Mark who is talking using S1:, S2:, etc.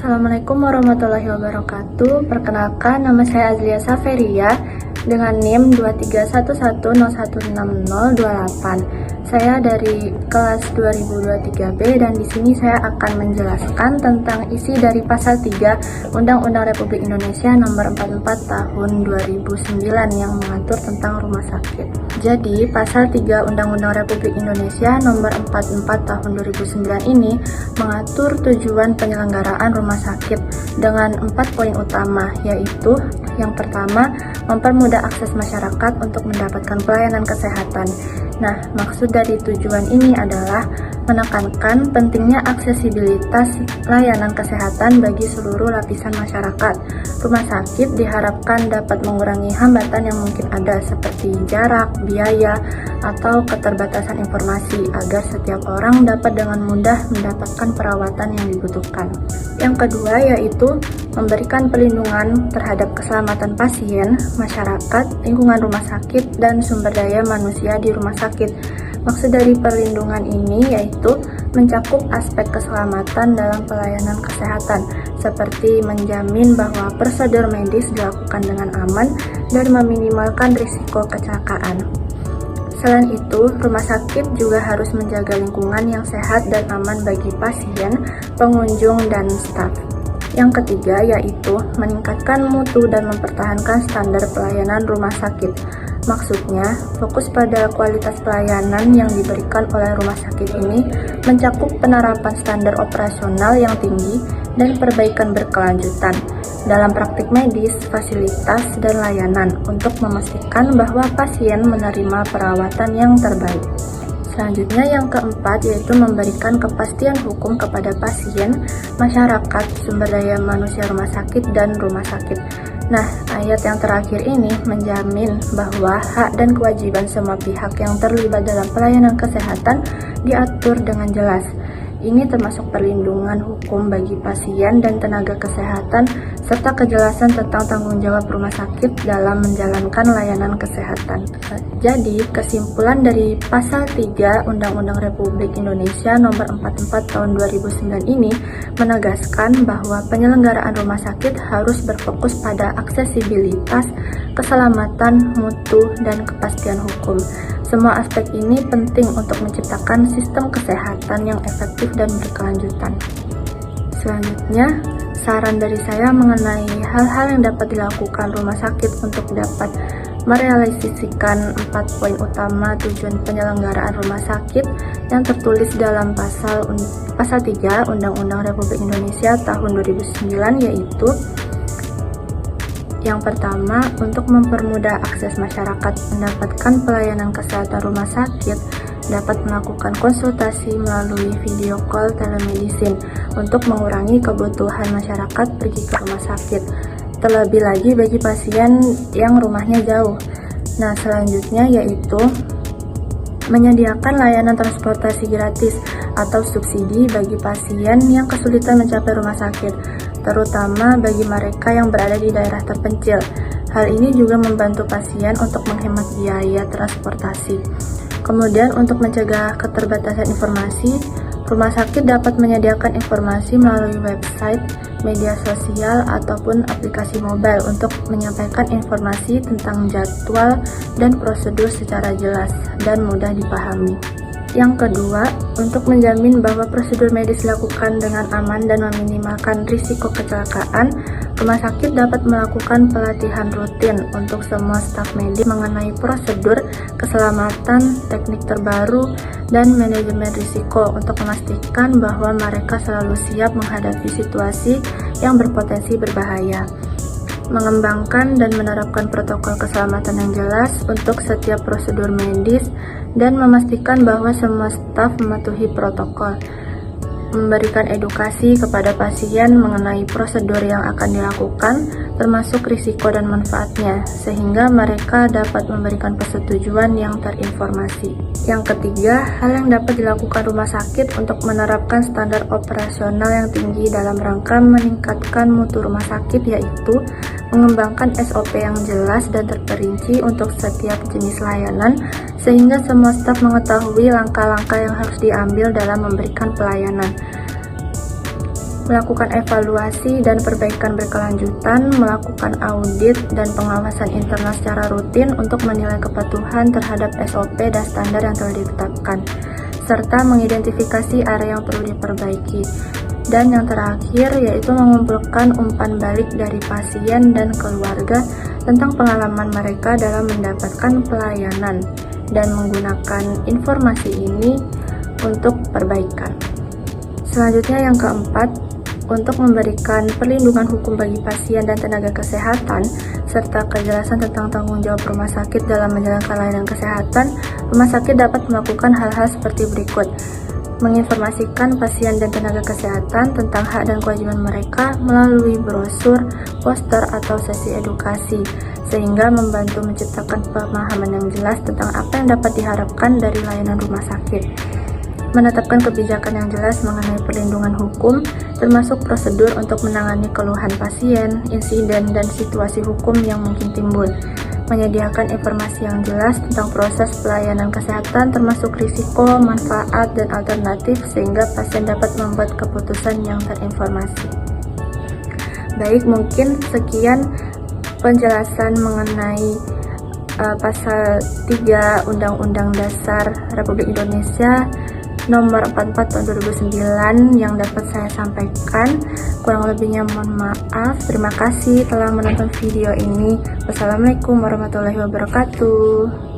S1: Assalamualaikum warahmatullahi wabarakatuh. Perkenalkan, nama saya Azlia Saferia dengan NIM 2311016028. Saya dari kelas 2023B dan di sini saya akan menjelaskan tentang isi dari pasal 3 Undang-Undang Republik Indonesia Nomor 44 Tahun 2009 yang mengatur tentang rumah sakit. Jadi, pasal 3 Undang-Undang Republik Indonesia Nomor 44 Tahun 2009 ini mengatur tujuan penyelenggaraan rumah sakit dengan 4 poin utama, yaitu yang pertama, mempermudah akses masyarakat untuk mendapatkan pelayanan kesehatan. Nah, maksud dari tujuan ini adalah menekankan pentingnya aksesibilitas layanan kesehatan bagi seluruh lapisan masyarakat. Rumah sakit diharapkan dapat mengurangi hambatan yang mungkin ada seperti jarak, biaya, atau keterbatasan informasi agar setiap orang dapat dengan mudah mendapatkan perawatan yang dibutuhkan. Yang kedua yaitu memberikan perlindungan terhadap keselamatan pasien, masyarakat, lingkungan rumah sakit, dan sumber daya manusia di rumah sakit. Maksud dari perlindungan ini yaitu mencakup aspek keselamatan dalam pelayanan kesehatan, seperti menjamin bahwa prosedur medis dilakukan dengan aman dan meminimalkan risiko kecelakaan. Selain itu, rumah sakit juga harus menjaga lingkungan yang sehat dan aman bagi pasien, pengunjung, dan staf. Yang ketiga yaitu meningkatkan mutu dan mempertahankan standar pelayanan rumah sakit. Maksudnya, fokus pada kualitas pelayanan yang diberikan oleh rumah sakit ini mencakup penerapan standar operasional yang tinggi dan perbaikan berkelanjutan dalam praktik medis, fasilitas, dan layanan untuk memastikan bahwa pasien menerima perawatan yang terbaik. Selanjutnya yang keempat yaitu memberikan kepastian hukum kepada pasien, masyarakat, sumber daya manusia rumah sakit, dan rumah sakit. Nah, ayat yang terakhir ini menjamin bahwa hak dan kewajiban semua pihak yang terlibat dalam pelayanan kesehatan diatur dengan jelas. Ini termasuk perlindungan hukum bagi pasien dan tenaga kesehatan, serta kejelasan tentang tanggung jawab rumah sakit dalam menjalankan layanan kesehatan. Jadi, kesimpulan dari pasal 3 Undang-Undang Republik Indonesia Nomor 44 Tahun 2009 ini menegaskan bahwa penyelenggaraan rumah sakit harus berfokus pada aksesibilitas, keselamatan, mutu, dan kepastian hukum. Semua aspek ini penting untuk menciptakan sistem kesehatan yang efektif dan berkelanjutan. Selanjutnya, saran dari saya mengenai hal-hal yang dapat dilakukan rumah sakit untuk dapat merealisasikan 4 poin utama tujuan penyelenggaraan rumah sakit yang tertulis dalam pasal 3 Undang-Undang Republik Indonesia Tahun 2009, yaitu yang pertama, untuk mempermudah akses masyarakat mendapatkan pelayanan kesehatan rumah sakit, dapat melakukan konsultasi melalui video call telemedicine untuk mengurangi kebutuhan masyarakat pergi ke rumah sakit, terlebih lagi bagi pasien yang rumahnya jauh. Nah, selanjutnya yaitu menyediakan layanan transportasi gratis atau subsidi bagi pasien yang kesulitan mencapai rumah sakit, terutama bagi mereka yang berada di daerah terpencil. Hal ini juga membantu pasien untuk menghemat biaya transportasi. Kemudian, untuk mencegah keterbatasan informasi, rumah sakit dapat menyediakan informasi melalui website, media sosial, ataupun aplikasi mobile untuk menyampaikan informasi tentang jadwal dan prosedur secara jelas dan mudah dipahami. Yang kedua, untuk menjamin bahwa prosedur medis dilakukan dengan aman dan meminimalkan risiko kecelakaan, rumah sakit dapat melakukan pelatihan rutin untuk semua staf medis mengenai prosedur keselamatan, teknik terbaru, dan manajemen risiko untuk memastikan bahwa mereka selalu siap menghadapi situasi yang berpotensi berbahaya. Mengembangkan dan menerapkan protokol keselamatan yang jelas untuk setiap prosedur medis dan memastikan bahwa semua staf mematuhi protokol. Memberikan edukasi kepada pasien mengenai prosedur yang akan dilakukan, termasuk risiko dan manfaatnya, sehingga mereka dapat memberikan persetujuan yang terinformasi. Yang ketiga, hal yang dapat dilakukan rumah sakit untuk menerapkan standar operasional yang tinggi dalam rangka meningkatkan mutu rumah sakit, yaitu mengembangkan SOP yang jelas dan terperinci untuk setiap jenis layanan, sehingga semua staf mengetahui langkah-langkah yang harus diambil dalam memberikan pelayanan. melakukan evaluasi dan perbaikan berkelanjutan, melakukan audit dan pengawasan internal secara rutin untuk menilai kepatuhan terhadap SOP dan standar yang telah ditetapkan, serta mengidentifikasi area yang perlu diperbaiki. Dan yang terakhir yaitu mengumpulkan umpan balik dari pasien dan keluarga tentang pengalaman mereka dalam mendapatkan pelayanan dan menggunakan informasi ini untuk perbaikan. Selanjutnya yang keempat, untuk memberikan perlindungan hukum bagi pasien dan tenaga kesehatan, serta kejelasan tentang tanggung jawab rumah sakit dalam menjalankan layanan kesehatan, rumah sakit dapat melakukan hal-hal seperti berikut. Menginformasikan pasien dan tenaga kesehatan tentang hak dan kewajiban mereka melalui brosur, poster, atau sesi edukasi, sehingga membantu menciptakan pemahaman yang jelas tentang apa yang dapat diharapkan dari layanan rumah sakit. Menetapkan kebijakan yang jelas mengenai perlindungan hukum, termasuk prosedur untuk menangani keluhan pasien, insiden, dan situasi hukum yang mungkin timbul. Menyediakan informasi yang jelas tentang proses pelayanan kesehatan, termasuk risiko, manfaat, dan alternatif, sehingga pasien dapat membuat keputusan yang terinformasi. Baik, mungkin sekian penjelasan mengenai Pasal 3 Undang-Undang Dasar Republik Indonesia Nomor 44 Tahun 2009 yang dapat saya sampaikan. Kurang lebihnya mohon maaf. Terima kasih telah menonton video ini. Wassalamualaikum warahmatullahi wabarakatuh.